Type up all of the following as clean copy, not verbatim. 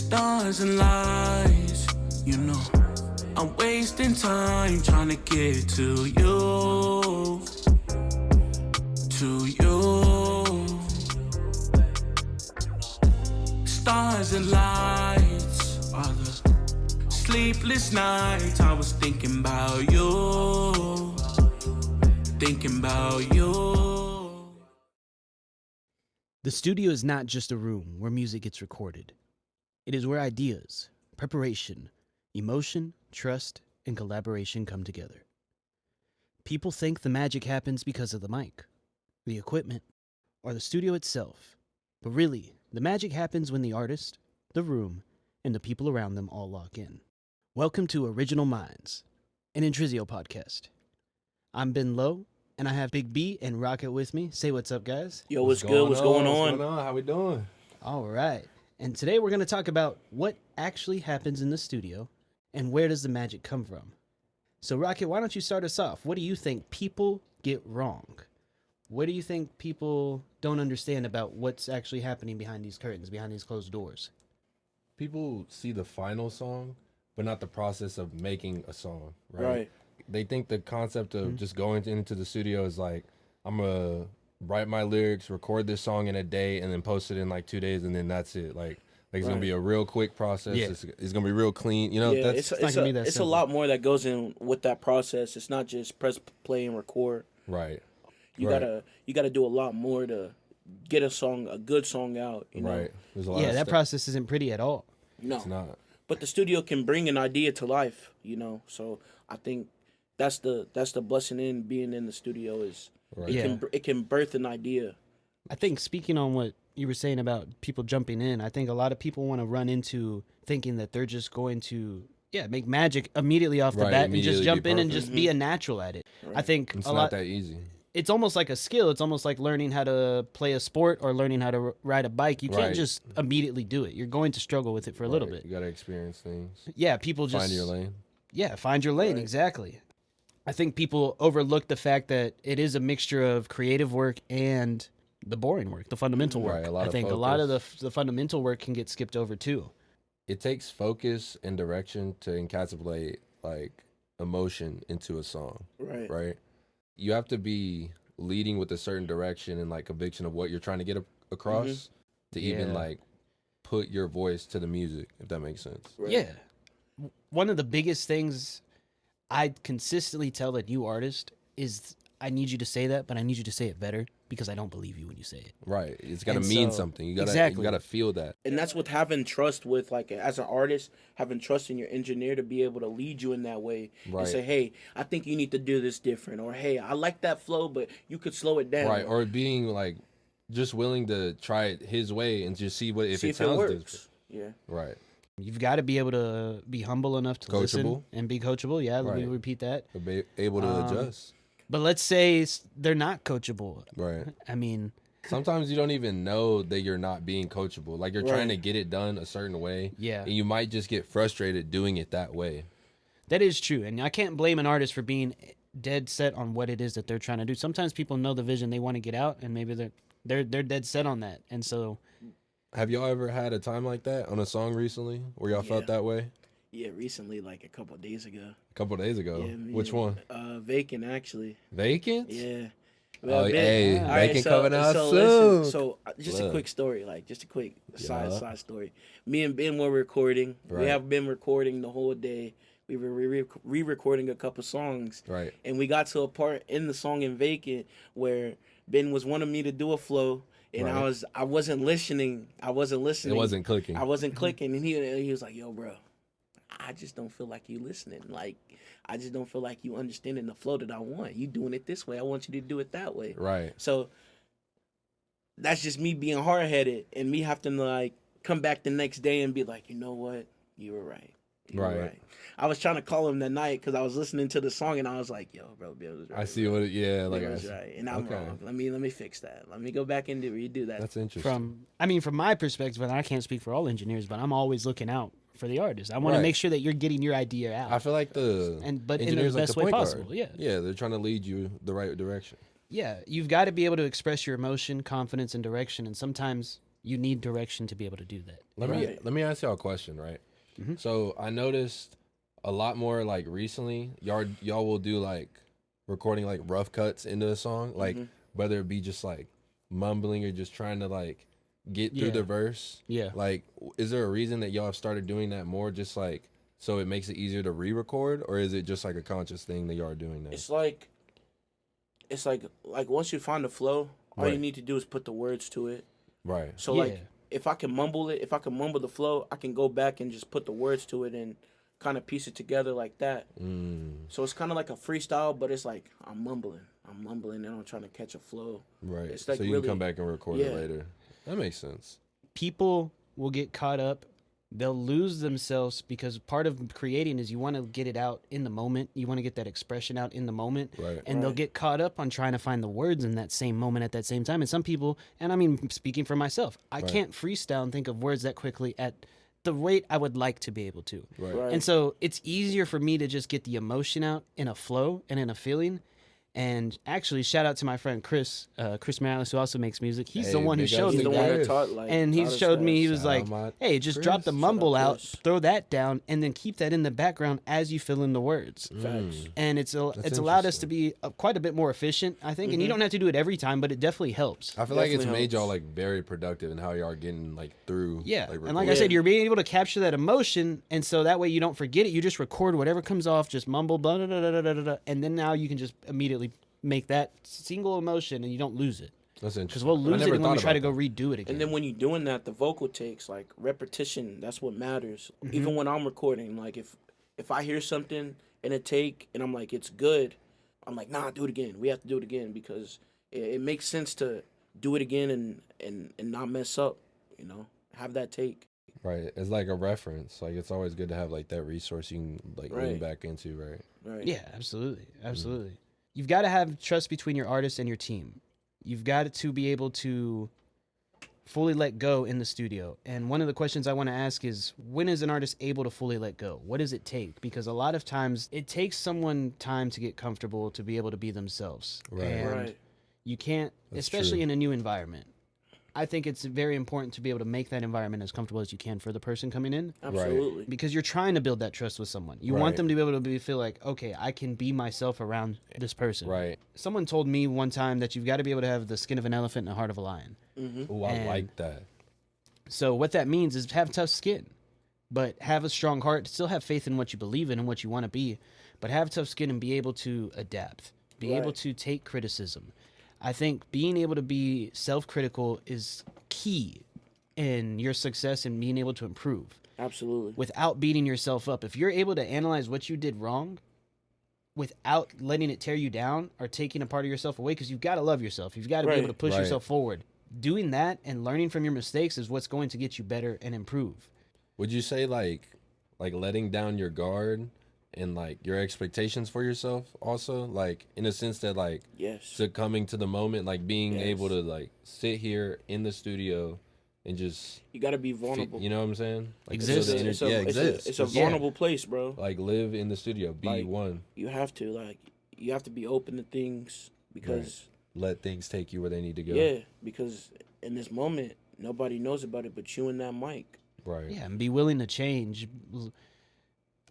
Stars and lights, you know, I'm wasting time trying to get to you, to you. Stars and lights are the sleepless nights. I was thinking about you, thinking about you. The studio is not just a room where music gets recorded. It is where ideas, preparation, emotion, trust, and collaboration come together. People think the magic happens because of the mic, the equipment, or the studio itself. But really, the magic happens when the artist, the room, and the people around them all lock in. Welcome to Original Minds, an Intrizio podcast. I'm Ben Lowe, and I have Big B and Rocket with me. Say what's up, guys. Yo, what's good? What's going on? What's going on? How we doing? All right. And today we're going to talk about what actually happens in the studio and where does the magic come from. So, Rocket, why don't you start us off? What do you think people get wrong? What do you think people don't understand about what's actually happening behind these curtains, behind these closed doors? People see the final song, but not the process of making a song, right? Right. They think the concept of just going into the studio is like, I'm going to write my lyrics, record this song in a day, and then post it in like 2 days, and then that's it. Like it's going to be a real quick process. Yeah. It's going to be real clean. You know, Yeah, that's not gonna be that it's a simple. lot more that goes in with that process. It's not just press play and record. right. You gotta do a lot more to get a good song out. You know? Right. There's a lot Yeah, of that stuff. process isn't pretty at all. No, It's not. but the studio can bring an idea to life. You know, so I think that's the blessing in being in the studio is Right. it can birth an idea. I think speaking on what you were saying about people jumping in, I think a lot of people want to run into thinking that they're just going to make magic immediately off the Right, bat and just immediately jump be in and perfect. just be a natural at it. I think It's a not lot. that easy. It's almost like a skill. It's almost like learning how to play a sport or learning how to ride a bike. You can't Right. just immediately do it. You're going to struggle with it for a little Right. bit. You got to experience things. Yeah, people just Find your lane. Yeah, find your lane, Right. exactly. I think people overlook the fact that it is a mixture of creative work and the boring work, the fundamental work. Right, a lot I of think a lot of focus. the fundamental work can get skipped over too. It takes focus and direction to encapsulate like emotion into a song, Right. right? You have to be leading with a certain direction and like conviction of what you're trying to get across to even Yeah. like put your voice to the music, if that makes sense. Right. Yeah. One of the biggest things I consistently tell a new artist is I need you to say that, but I need you to say it better because I don't believe you when you say it. Right. It's got to And mean so- something. You got to exactly. you got to feel that. And that's what having trust with, like, as an artist, having trust in your engineer to be able to lead you in that way Right. and say, hey, I think you need to do this different, or hey, I like that flow, but you could slow it down. Right. Or being like just willing to try it his way and just see what if see it if it sounds works. different. Yeah. Right. You've got to be able to be humble enough to listen Coachable. and be coachable. Yeah, let me Right. repeat that. To be able to adjust. But let's say they're not coachable. Right. I mean, Sometimes you don't even know that you're not being coachable. Like you're trying to Right. get it done a certain way. Yeah. And you might just get frustrated doing it that way. that is true. And I can't blame an artist for being dead set on what it is that they're trying to do. Sometimes people know the vision they want to get out, and maybe they're dead set on that. And so, Have y'all ever had a time like that on a song recently where y'all felt Yeah. that way? Yeah, recently, like a couple of days ago. A couple of days ago. Yeah, Which one? Vacant, actually. Vacant? Yeah. Oh, hey, all right, Vacant coming out so soon. Listen, so just a Look. quick story, like just a quick Yeah. side story. Me and Ben were recording. Right. We have been recording the whole day. We were re-recording a couple songs. Right. And we got to a part in the song in Vacant where Ben was wanting me to do a flow, and Right. I wasn't listening. It wasn't clicking. I wasn't clicking, and he was like, "Yo, bro, I just don't feel like you listening. Like, I just don't feel like you understanding the flow that I want. You doing it this way. I want you to do it that way." Right. So that's just me being hard headed and me having to like come back the next day and be like, you know what, you were right. You were Right. I was trying to call him that night because I was listening to the song and I was like, yo, bro, Bill was right. I see what like Bill was right, and I'm okay. wrong. Let me fix that. Let me go back and redo that. That's interesting. from my perspective, and I can't speak for all engineers, but I'm always looking out for the artist. I want to Right. make sure that you're getting your idea out. I feel like but in the engineers like best the way point guard. possible. Yeah. Yeah, they're trying to lead you the right direction. Yeah, you've got to be able to express your emotion, confidence, and direction. And sometimes You need direction to be able to do that. Let me ask y'all a question, right? Mm-hmm. So I noticed a lot more like recently, y'all will do like recording like rough cuts into a song, like whether it be just like mumbling or just trying to like get through the verse. Yeah. Like, is there a reason that y'all have started doing that more, just like so it makes it easier to re-record, or is it just like a conscious thing that y'all are doing now? It's like once you find the flow, all you need to do is put the words to it. Right. So like if I can mumble the flow, I can go back and just put the words to it and kind of piece it together like that. So it's kind of like a freestyle, but it's like I'm mumbling, and I'm trying to catch a flow. Right. It's like so you really, can come back and record it later. That makes sense. People will get caught up. They'll lose themselves because part of creating is you want to get it out in the moment. You want to get that expression out in the moment. Right. And they'll get caught up on trying to find the words in that same moment at that same time. And some people, and I mean, speaking for myself, I can't freestyle and think of words that quickly at the rate I would like to be able to. Right. And so it's easier for me to just get the emotion out in a flow and in a feeling. And actually, shout out to my friend Chris Morales, who also makes music. He's the one who showed me that. And he showed me, he was like, hey, just drop the mumble out, throw that down, and then keep that in the background as you fill in the words. Facts. And it's allowed us to be quite a bit more efficient, I think. And you don't have to do it every time, but it definitely helps. I feel like it's made y'all like very productive in how y'all are getting like through. Yeah, like, and like I said, you're being able to capture that emotion, and so that way you don't forget it. You just record whatever comes off, just mumble, blah, blah, blah, blah, blah, blah, and then now you can just immediately make that single emotion, and you don't lose it. That's interesting. Because we'll lose it when we try to go redo it again. And then when you're doing that, the vocal takes, like repetition, that's what matters. Even when I'm recording, like if I hear something in a take and I'm like, it's good, I'm like, nah, do it again. We have to do it again because it makes sense to do it again and not mess up, you know, have that take. Right. It's like a reference. Like it's always good to have like that resource you can like lean back into, right? Right. Yeah, absolutely. Absolutely. You've got to have trust between your artist and your team. You've got to be able to fully let go in the studio. And one of the questions I want to ask is, when is an artist able to fully let go? What does it take? Because a lot of times it takes someone time to get comfortable to be able to be themselves. Right. And you can't, especially in a new environment. I think it's very important to be able to make that environment as comfortable as you can for the person coming in. Absolutely. Because you're trying to build that trust with someone. You want them to be able to feel like, okay, I can be myself around this person. Right. Someone told me one time that you've got to be able to have the skin of an elephant and the heart of a lion. Oh, I like that. So what that means is have tough skin, but have a strong heart. Still have faith in what you believe in and what you want to be, but have tough skin and be able to adapt. Be able to take criticism. I think being able to be self-critical is key in your success and being able to improve. Absolutely. Without beating yourself up. If you're able to analyze what you did wrong without letting it tear you down or taking a part of yourself away, because you've got to love yourself. You've got to be able to push yourself forward. Doing that and learning from your mistakes is what's going to get you better and improve. Would you say like letting down your guard and like your expectations for yourself also, like in a sense that like succumbing to the moment, like being able to like sit here in the studio and just you got to be vulnerable. You know what I'm saying? Like exist. It's a vulnerable place, bro. Like live in the studio, be like, one. You have to be open to things because let things take you where they need to go. Yeah, because in this moment nobody knows about it but you and that mic. Right. Yeah, and be willing to change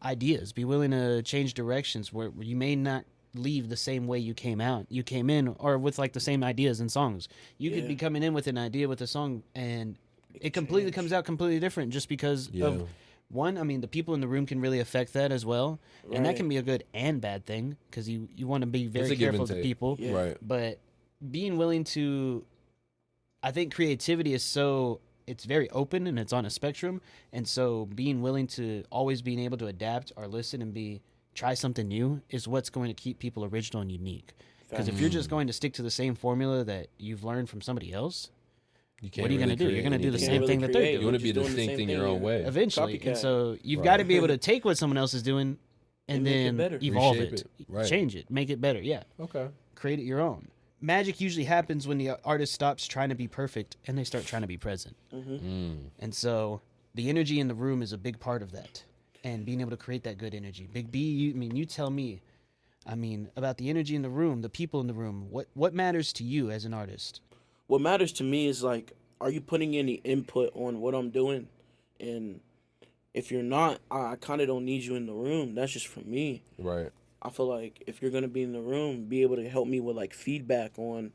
ideas, be willing to change directions where you may not leave the same way you came in, or with like the same ideas and songs. You could be coming in with an idea with a song and it completely comes out completely different just because of one, I mean, the people in the room can really affect that as well. And that can be a good and bad thing because you want to be very careful of the people. Yeah. Right. But being willing to, I think creativity is it's very open and it's on a spectrum. And so being willing to always being able to adapt or listen and try something new is what's going to keep people original and unique. Because if you're just going to stick to the same formula that you've learned from somebody else, what are you going to do? You're going to do the same thing that they're doing. You want to be distinct in your own way. Eventually. And so you've got to be able to take what someone else is doing and then evolve it, change it, make it better. Yeah. Okay. Create it your own. Magic usually happens when the artist stops trying to be perfect and they start trying to be present. And so the energy in the room is a big part of that, and being able to create that good energy. Big B, you tell me, about the energy in the room, the people in the room. What matters to you as an artist? What matters to me is like are you putting any input on what I'm doing? And if you're not, I kind of don't need you in the room. That's just for me. Right. I feel like if you're gonna be in the room, be able to help me with like feedback on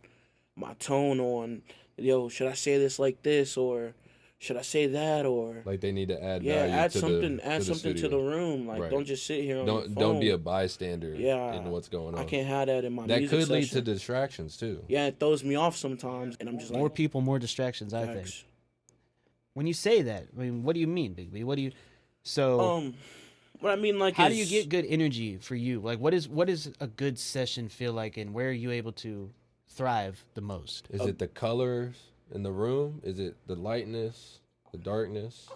my tone, on yo, should I say this like this, or should I say that, or Like they need to add yeah, value add to something, the, add to the something to studio. the room. Like Right. don't just sit here on the phone. Don't be a bystander Yeah, in what's going on. I can't have that in my That music could lead to session. distractions too. Yeah, it throws me off sometimes, and I'm just More like, people, more distractions, I think. facts. When you say that, I mean, what do you mean, Big B? What do you... So, What I mean, like, how do you get good energy for you? Like, what is a good session feel like, and where are you able to thrive the most? Is it the colors in the room? Is it the lightness, the darkness?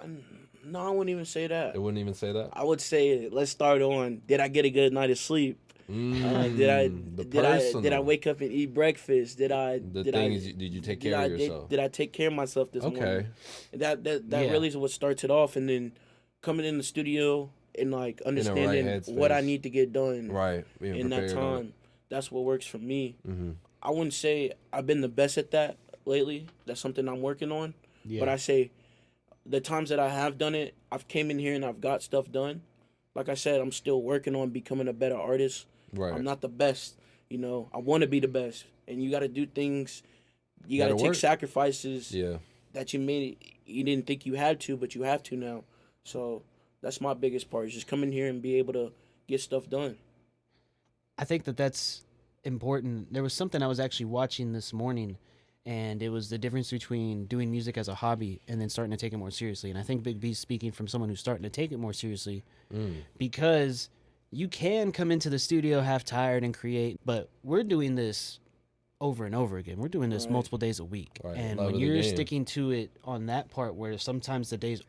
No, I wouldn't even say that. It wouldn't even say that. I would say, let's start on, did I get a good night of sleep? Did I wake up and eat breakfast? Did you take care of yourself? Did I take care of myself this morning? That really is what starts it off, and then coming in the studio and like understanding what I need to get done in that time. That's what works for me. Mm-hmm. I wouldn't say I've been the best at that lately. That's something I'm working on. Yeah. But I say the times that I have done it, I've came in here and I've got stuff done. Like I said, I'm still working on becoming a better artist. Right. I'm not the best, you know. I want to be the best, and you got to do things. You got to take sacrifices. Yeah. That you didn't think you had to, but you have to now. So that's my biggest part, is just come in here and be able to get stuff done. I think that's important. There was something I was actually watching this morning, and it was the difference between doing music as a hobby and then starting to take it more seriously. And I think Big B's speaking from someone who's starting to take it more seriously, because you can come into the studio half tired and create, but we're doing this over and over again. We're doing this multiple days a week. Right. And when you're sticking to it on that part where sometimes the days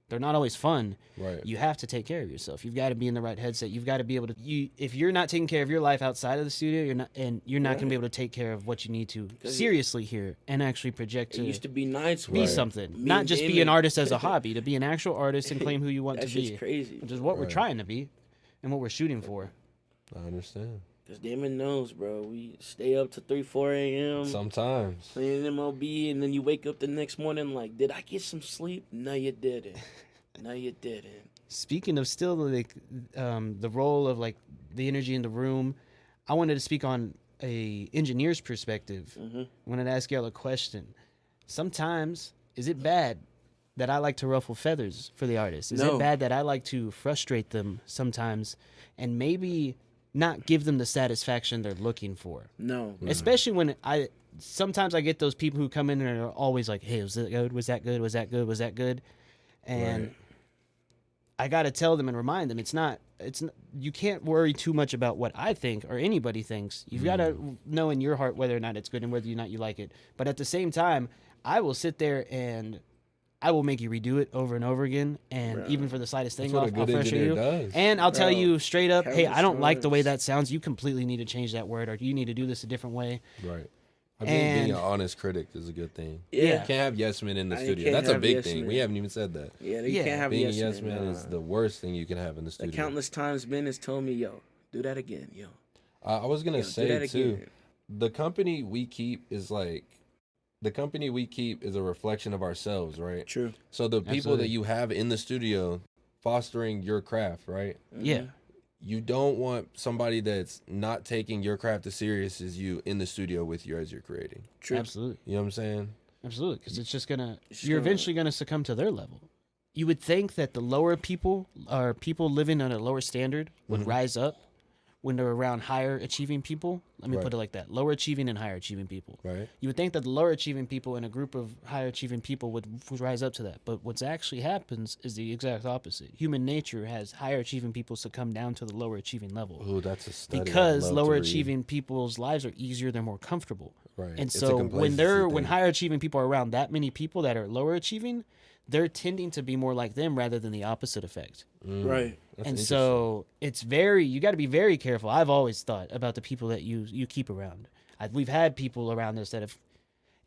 they're not always fun. Right. You have to take care of yourself. You've got to be in the right headset. You've got to be able to. If you're not taking care of your life outside of the studio, you're not going to be able to take care of what you need to seriously here and actually project to. It used to be nice. Be something, not just be an artist as a hobby. To be an actual artist and claim who you want to be. That's crazy. Which is what we're trying to be, and what we're shooting for. I understand. Because Damon knows, bro. We stay up to 3, 4 a.m. Sometimes. Playing MLB, and then you wake up the next morning like, did I get some sleep? No, you didn't. No, you didn't. Speaking of still like the role of like the energy in the room, I wanted to speak on a engineer's perspective. I wanted to ask y'all a question. Sometimes, is it bad that I like to ruffle feathers for the artist? Is it bad that I like to frustrate them sometimes and maybe not give them the satisfaction they're looking for? No. Especially when sometimes I get those people who come in and are always like, hey, was that good? Was that good? Was that good? Was that good? And I got to tell them and remind them it's not, you can't worry too much about what I think or anybody thinks. You've got to know in your heart whether or not it's good and whether or not you like it. But at the same time, I will sit there and I will make you redo it over and over again. And even for the slightest thing off, I'll pressure you. And I'll tell you straight up, hey, I don't like the way that sounds. You completely need to change that word, or you need to do this a different way. Right. I mean, being an honest critic is a good thing. Yeah. You can't have yes men in the studio. That's a big thing. We haven't even said that. Yeah, you can't have being yes a yes man is the worst thing you can have in the studio. Countless times Ben has told me, yo, do that again, yo. I was going to say, too, the company we keep is a reflection of ourselves, right? True. So the people that you have in the studio fostering your craft, right? Yeah. You don't want somebody that's not taking your craft as serious as you in the studio with you as you're creating. True. Absolutely. You know what I'm saying? Absolutely, because it's just you're eventually gonna succumb to their level. You would think that the lower people, or people living on a lower standard, would rise up when they're around higher achieving people. Let me put it like that: lower achieving and higher achieving people. Right. You would think that the lower achieving people in a group of higher achieving people would rise up to that, but what's actually happens is the exact opposite. Human nature has higher achieving people succumb down to the lower achieving level. Ooh, that's a study. Because lower achieving people's lives are easier; they're more comfortable. Right. And so when higher achieving people are around that many people that are lower achieving, they're tending to be more like them rather than the opposite effect. Right. And so you got to be very careful. I've always thought about the people that you keep around. We've had people around us that have,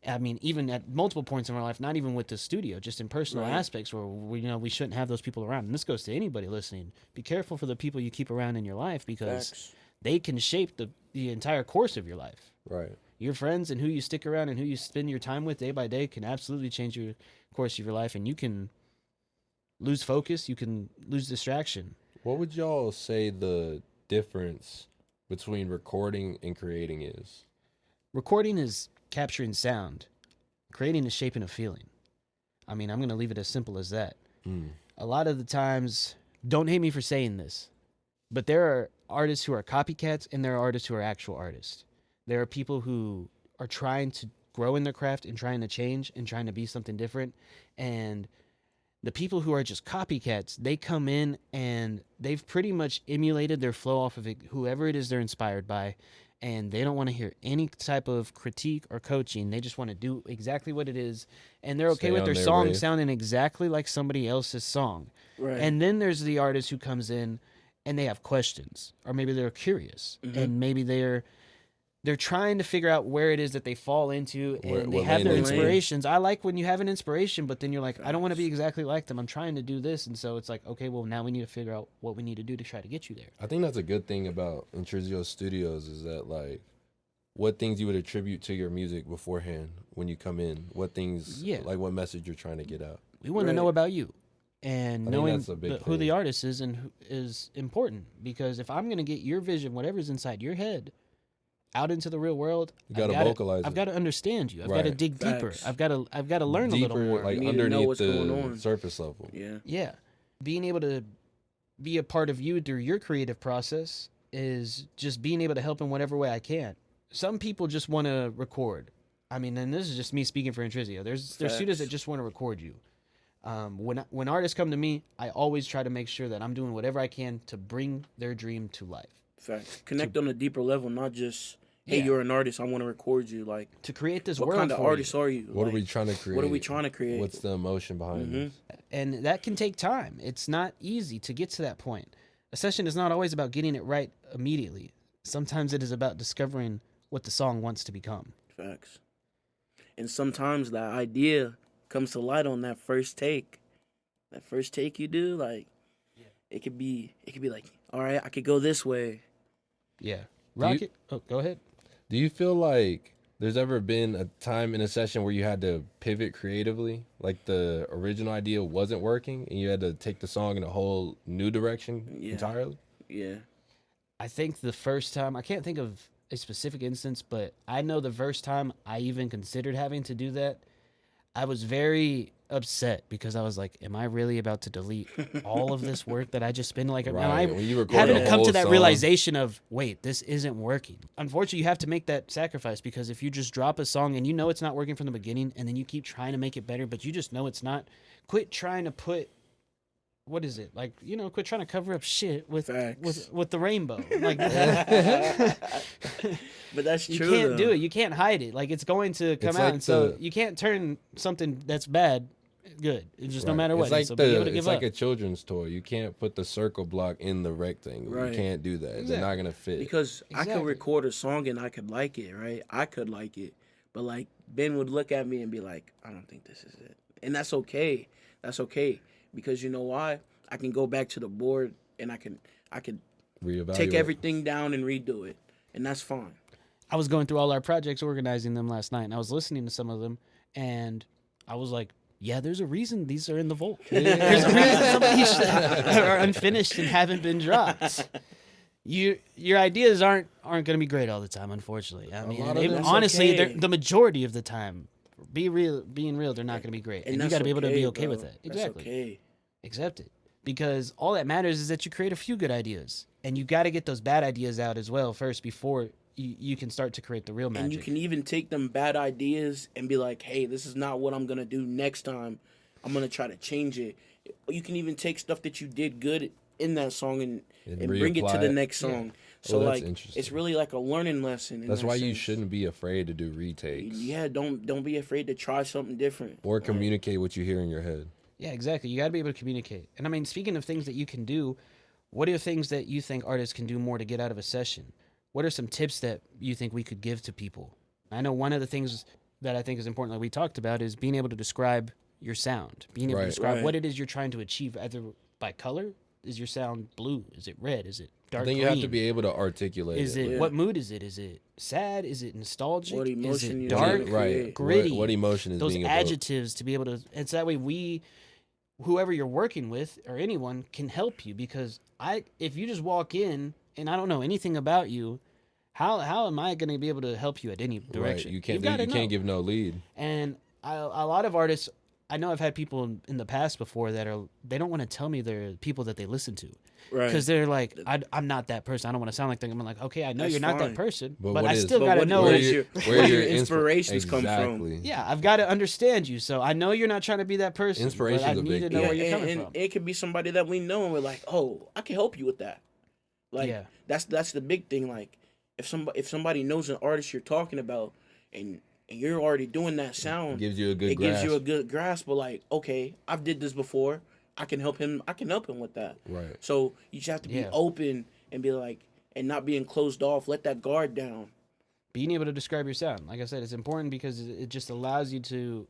I mean, even at multiple points in our life, not even with the studio, just in personal aspects where we shouldn't have those people around. And this goes to anybody listening. Be careful for the people you keep around in your life, because they can shape the entire course of your life. Right. Your friends and who you stick around and who you spend your time with day by day can absolutely change your course of your life, and you can lose focus, you can lose distraction. What would y'all say the difference between recording and creating is? Recording is capturing sound. Creating is shaping a feeling. I mean, I'm going to leave it as simple as that. A lot of the times, don't hate me for saying this, but there are artists who are copycats and there are artists who are actual artists. There are people who are trying to grow in their craft and trying to change and trying to be something different. And the people who are just copycats, they come in and they've pretty much emulated their flow off of it, whoever it is they're inspired by, and they don't want to hear any type of critique or coaching. They just want to do exactly what it is, and they're okay Stay with on their their song wave. sounding exactly like somebody else's song. Right. And then there's the artist who comes in and they have questions, or maybe they're curious, and maybe they're trying to figure out where it is that they fall into, and they what have lane their they're in. inspirations. I like when you have an inspiration, but then you're like, I don't want to be exactly like them. I'm trying to do this. And so it's like, okay, well, now we need to figure out what we need to do to try to get you there. I think that's a good thing about Intrizio Studios is that, like, what things you would attribute to your music beforehand when you come in. What things, like what message you're trying to get out. We want to know about you. And I think knowing that's a big who the thing. artist is and who is important, because if I'm going to get your vision, whatever's inside your head, out into the real world, You gotta vocalize I've it. got to understand you. I've got to Right. dig deeper. Facts. I've got to learn a little Deeper, more. like You need to know underneath what's going the on. surface level. Yeah. Yeah. Being able to be a part of you through your creative process is just being able to help in whatever way I can. Some people just want to record. I mean, and this is just me speaking for Intrizio. There's students that just want to record you. When artists come to me, I always try to make sure that I'm doing whatever I can to bring their dream to life. Facts. Connect on a deeper level, not just, hey, Yeah. you're an artist, I want to record you. Like, To create this what world kind of for artist you. are you? What are Like, we trying to create? What are we trying to create? What's the emotion behind it? And that can take time. It's not easy to get to that point. A session is not always about getting it right immediately. Sometimes it is about discovering what the song wants to become. Facts. And sometimes that idea comes to light on that first take. That first take you do, like, it could be like, all right, I could go this way. Yeah. Do you- Rocket. Oh, go ahead. Do you feel like there's ever been a time in a session where you had to pivot creatively? Like the original idea wasn't working and you had to take the song in a whole new direction entirely? Yeah. I think the first time, I can't think of a specific instance, but I know the first time I even considered having to do that, I was very upset because I was like, am I really about to delete all of this work that I just spent? Like, am I When you record having a to come whole to that song- realization of, wait, this isn't working. Unfortunately, you have to make that sacrifice, because if you just drop a song and you know it's not working from the beginning and then you keep trying to make it better, but you just know it's not, quit trying to put, what is it? Like, quit trying to cover up shit with Facts. with the rainbow. Like, But that's you true. can't do though. it. You can't hide it. Like, it's going to come It's out. like And so the- you can't turn something that's bad good. It's just no Right. matter what. It's like, so be able to it's give like up. a children's toy. You can't put the circle block in the rectangle. Right. You can't do that. They're not going to fit. Because I Exactly. could record a song and I could like it, right? I could like it. But, like, Ben would look at me and be like, I don't think this is it. And that's okay. That's okay. Because you know why? I can go back to the board and I can Reevaluate. take everything down and redo it. And that's fine. I was going through all our projects, organizing them last night, and I was listening to some of them, and I was like, yeah, there's a reason these are in the vault. There's a reason some of these are unfinished and haven't been dropped. Your ideas aren't going to be great all the time, unfortunately. I mean, lot of them- honestly, That's okay. they're the majority of the time, being real, they're not going to be great. And you that's got to be able to be okay bro. with that. Exactly. That's okay. Accept it. Because all that matters is that you create a few good ideas. And you got to get those bad ideas out as well first before you can start to create the real magic. And you can even take them bad ideas and be like, hey, this is not what I'm going to do next time. I'm going to try to change it. You can even take stuff that you did good in that song and bring it to reapply the it. next song. So, that's like, interesting. it's really like a learning lesson. In That's that why you sense. shouldn't be afraid to do retakes Yeah, don't be afraid to try something different. or communicate what you hear in your head. Yeah, exactly. You got to be able to communicate. And I mean, speaking of things that you can do, what are things that you think artists can do more to get out of a session? What are some tips that you think we could give to people? I know one of the things that I think is important that we talked about is being able to describe your sound, being able to Right. describe Right. what it is you're trying to achieve, either by color. Is your sound blue? Is it red? Is it dark I think green. you have to be able to articulate Is it Yeah. what mood is it? Is it sad? Is it nostalgic? What is emotion it you dark? need to right? create. Gritty. What emotion is Those being evoked? adjectives to be able to. And so that way whoever you're working with or anyone can help you, because if you just walk in and I don't know anything about you, how am I going to be able to help you at any direction? Right. You can't. You've gotta You can't know. give no lead. And a lot of artists, I know I've had people in the past before that they don't want to tell me they're people that they listen to, Right. because they're like, I'm not that person. I don't want to sound like them. I'm like, okay, I know That's you're not that fine. person, But but what I is- still But got to what- know. where your inspirations come from. Exactly. Yeah, I've got to understand you, so I know you're not trying to be that person. Inspiration's but I a need big to deal. know where you're and, coming and from. it could be somebody that we know, and we're like, oh, I can help you with that. Like, Yeah. that's the big thing. Like, if somebody knows an artist you're talking about, and you're already doing that sound, Gives you a good it gives you a grasp. good grasp. But like, okay, I've did this before. I can help him. I can help him with that. Right. So you just have to be Yeah. open and be like, and not being closed off. Let that guard down. Being able to describe your sound, like I said, it's important because it just allows you to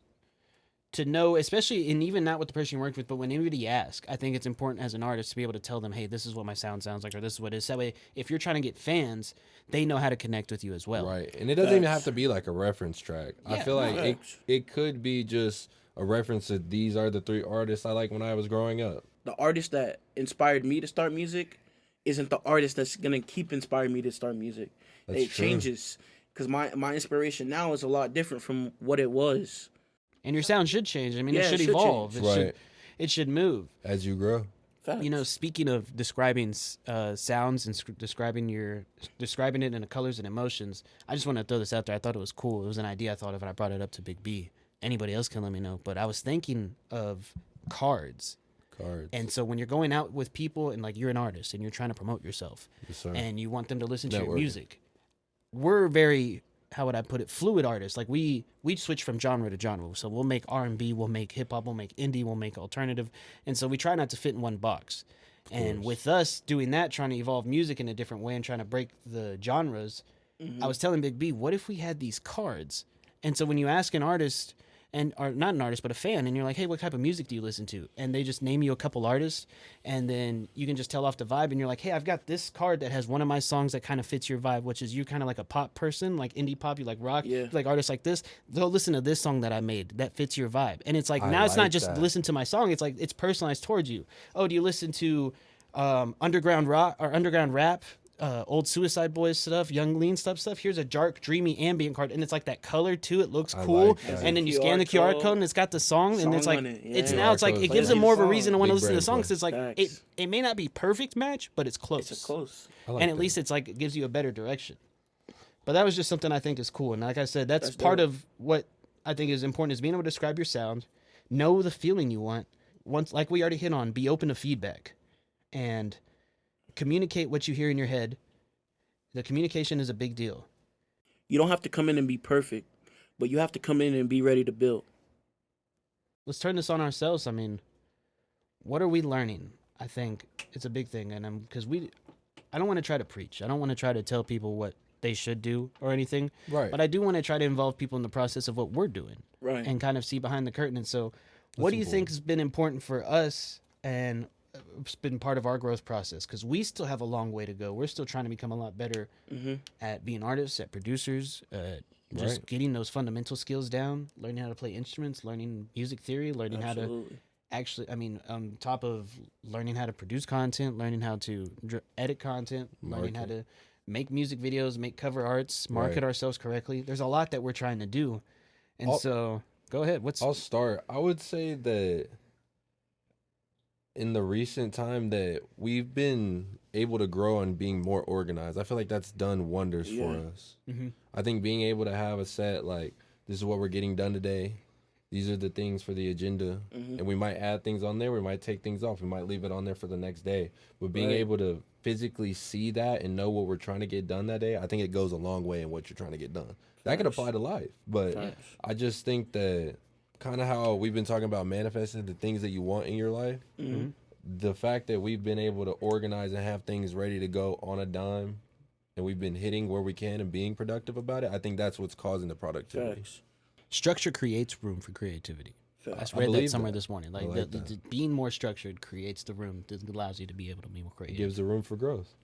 know, especially, and even not with the person you work with, but when anybody asks, I think it's important as an artist to be able to tell them, hey, this is what my sound sounds like, or this is what it is. That way, if you're trying to get fans, they know how to connect with you as well. Right. And it doesn't even Facts. have to be like a reference track. I Yeah, feel like facts. it could be just a reference to these are the 3 artists I like when I was growing up. The artist that inspired me to start music isn't the artist that's gonna keep inspiring me to start music. That's it true. changes because my inspiration now is a lot different from what it was. And your sound should change. I mean, Yeah, it should it should evolve. change. Right. It should move. As you grow. Facts. You know, speaking of describing sounds and describing it in the colors and emotions, I just want to throw this out there. I thought it was cool. It was an idea I thought of, and I brought it up to Big B. Anybody else can let me know. But I was thinking of cards. Cards. And so when you're going out with people and like you're an artist and you're trying to promote yourself Yes, sir. and you want them to listen to your Networking. music, we're very, how would I put it, fluid artists. Like we switch from genre to genre. So we'll make R&B, we'll make hip hop, we'll make indie, we'll make alternative. And so we try not to fit in one box. And course. with us doing that, trying to evolve music in a different way and trying to break the genres, I was telling Big B, what if we had these cards? And so when you ask an artist, or not an artist, but a fan, and you're like, hey, what type of music do you listen to? And they just name you a couple artists, and then you can just tell off the vibe, and you're like, hey, I've got this card that has one of my songs that kind of fits your vibe, which is you kind of like a pop person, like indie pop, you like rock, Yeah. you like artists like this. They'll listen to this song that I made that fits your vibe. And it's like, I now it's not like just that. listen to my song, it's like it's personalized towards you. Oh, do you listen to underground rock or underground rap? Old Suicide Boys stuff, Young Lean stuff. Here's a dark, dreamy ambient card, and it's like that color too. It looks I cool, like that. and then you QR scan the QR code. code, and it's got the song, and it's Song like on it, it's yeah. now it's like QR it code gives plays them more of a your reason to song. want to Big listen to the brain song. play. Because it's like Facts. it may not be perfect match, but it's close. It's a close. I like And at that. least it's like it gives you a better direction. But that was just something I think is cool, and like I said, that's That's part dope. of what I think is important is being able to describe your sound, know the feeling you want. Once, like we already hit on, be open to feedback, and communicate what you hear in your head. The communication is a big deal. You don't have to come in and be perfect, but you have to come in and be ready to build. Let's turn this on ourselves. I mean, what are we learning? I think it's a big thing, and because I don't want to try to preach. I don't want to try to tell people what they should do or anything. Right. But I do want to try to involve people in the process of what we're doing Right. and kind of see behind the curtain. And so, what do you think has been important for us and it's been part of our growth process? Because we still have a long way to go. We're still trying to become a lot better at being artists, at producers, just Right. getting those fundamental skills down, learning how to play instruments, learning music theory, learning how to Absolutely. actually, I mean, on top of learning how to produce content, learning how to edit content, learning how Market. to make music videos, make cover arts, market Right. ourselves correctly. There's a lot that we're trying to do. And I'll- so, go ahead. I'll start. I would say that in the recent time that we've been able to grow and being more organized. I feel like that's done wonders for Yeah. us. Mhm. I think being able to have a set like this is what we're getting done today. These are the things for the agenda, and we might add things on there. We might take things off. We might leave it on there for the next day. But being Right. able to physically see that and know what we're trying to get done that day, I think it goes a long way in what you're trying to get done. That could Facts. apply to life, but Facts. I just think that kind of how we've been talking about manifesting the things that you want in your life. The fact that we've been able to organize and have things ready to go on a dime, and we've been hitting where we can and being productive about it, I think that's what's causing the productivity. Facts. Structure creates room for creativity. Facts. I read that believe somewhere that. this morning. I Like, like the that. being more structured creates the room that allows you to be able to be more It creative. gives the room for growth.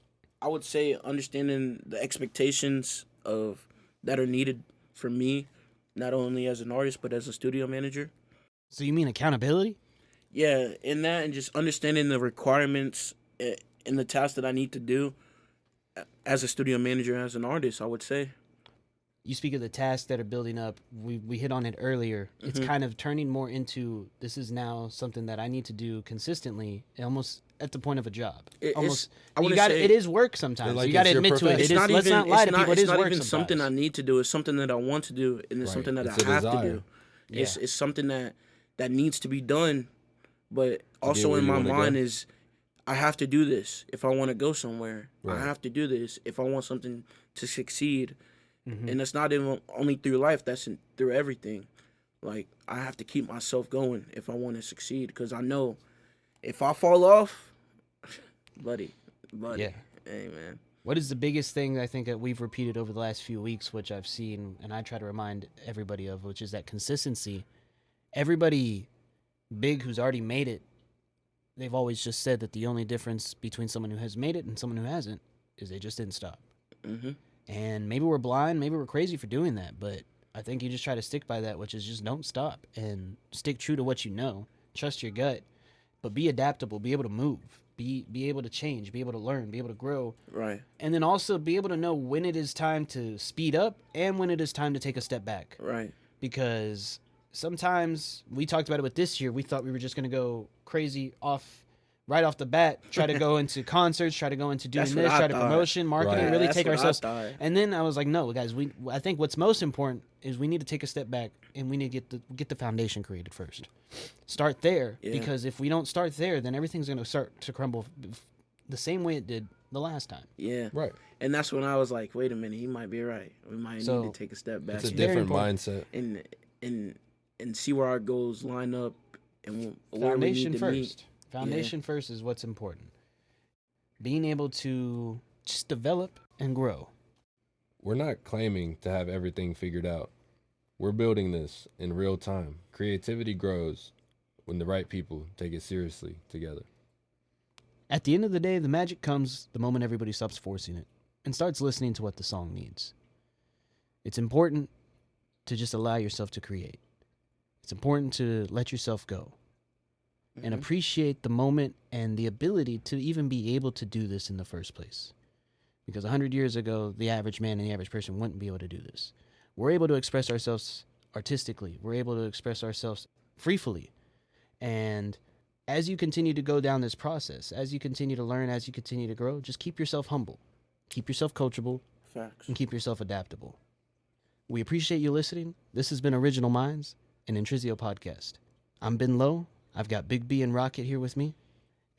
I would say understanding the expectations of that are needed for me, not only as an artist but as a studio manager. So you mean accountability? Yeah, in that, and just understanding the requirements in the tasks that I need to do as a studio manager, as an artist, I would say. You speak of the tasks that are building up. We hit on it earlier. It's kind of turning more into, this is now something that I need to do consistently, almost at the point of a job. Almost, it is work sometimes. Like you got to admit to it. Let's not lie to people. It is work sometimes. It's not even something I need to do. It's something that I want to do, and it's something that I have to do. Yeah. It's something that needs to be done, but also in my mind is, I have to do this if I want to go somewhere. Right. I have to do this if I want something to succeed. And that's not even only through life, that's through everything. Like, I have to keep myself going if I want to succeed, because I know if I fall off, buddy, yeah. Hey, man. What is the biggest thing I think that we've repeated over the last few weeks, which I've seen and I try to remind everybody of, which is that consistency. Everybody big who's already made it, they've always just said that the only difference between someone who has made it and someone who hasn't is they just didn't stop. And maybe we're blind, maybe we're crazy for doing that, but I think you just try to stick by that, which is just don't stop and stick true to what you know. Trust your gut, but be adaptable, be able to move, be able to change, be able to learn, be able to grow. Right. And then also be able to know when it is time to speed up and when it is time to take a step back. Right. Because sometimes, we talked about it with this year, we thought we were just going to go crazy right off the bat, try to go into concerts, try to go into doing this, try to promotion, marketing, really take ourselves. And then I was like, no, guys, I think what's most important is we need to take a step back and we need to get the foundation created first. Start there, because if we don't start there, then everything's going to start to crumble the same way it did the last time. Yeah. Right. And that's when I was like, wait a minute, he might be right. We might need to take a step back. It's a different mindset. And see where our goals line up and where foundation we need to first. meet. Foundation first is what's important. Being able to just develop and grow. We're not claiming to have everything figured out. We're building this in real time. Creativity grows when the right people take it seriously together. At the end of the day, the magic comes the moment everybody stops forcing it and starts listening to what the song needs. It's important to just allow yourself to create. It's important to let yourself go. And appreciate the moment and the ability to even be able to do this in the first place. Because 100 years ago, the average man and the average person wouldn't be able to do this. We're able to express ourselves artistically. We're able to express ourselves freely. And as you continue to go down this process, as you continue to learn, as you continue to grow, just keep yourself humble. Keep yourself coachable. Facts. And keep yourself adaptable. We appreciate you listening. This has been Original Minds, an Intrizio podcast. I'm Ben Lowe. I've got Big B and Rocket here with me,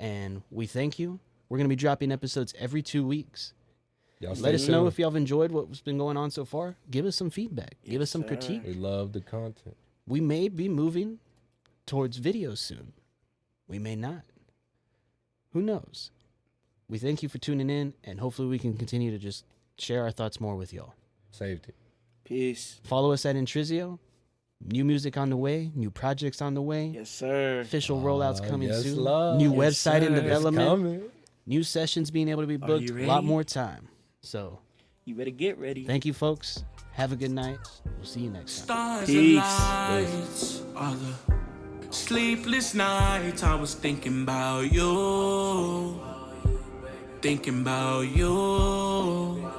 and we thank you. We're going to be dropping episodes every 2 weeks. Let us know if y'all have enjoyed what's been going on so far. Give us some feedback. Give us some critique. We love the content. We may be moving towards videos soon. We may not. Who knows? We thank you for tuning in, and hopefully we can continue to just share our thoughts more with y'all. Safety. Peace. Follow us at Intrizio. New music on the way, new projects on the way. Yes, sir. Official rollouts coming soon. Love. New website in development. New sessions being able to be booked. A lot more time. So, you better get ready. Thank you, folks. Have a good night. We'll see you next time. Stars and lights are the sleepless nights. I was thinking about you. Thinking about you.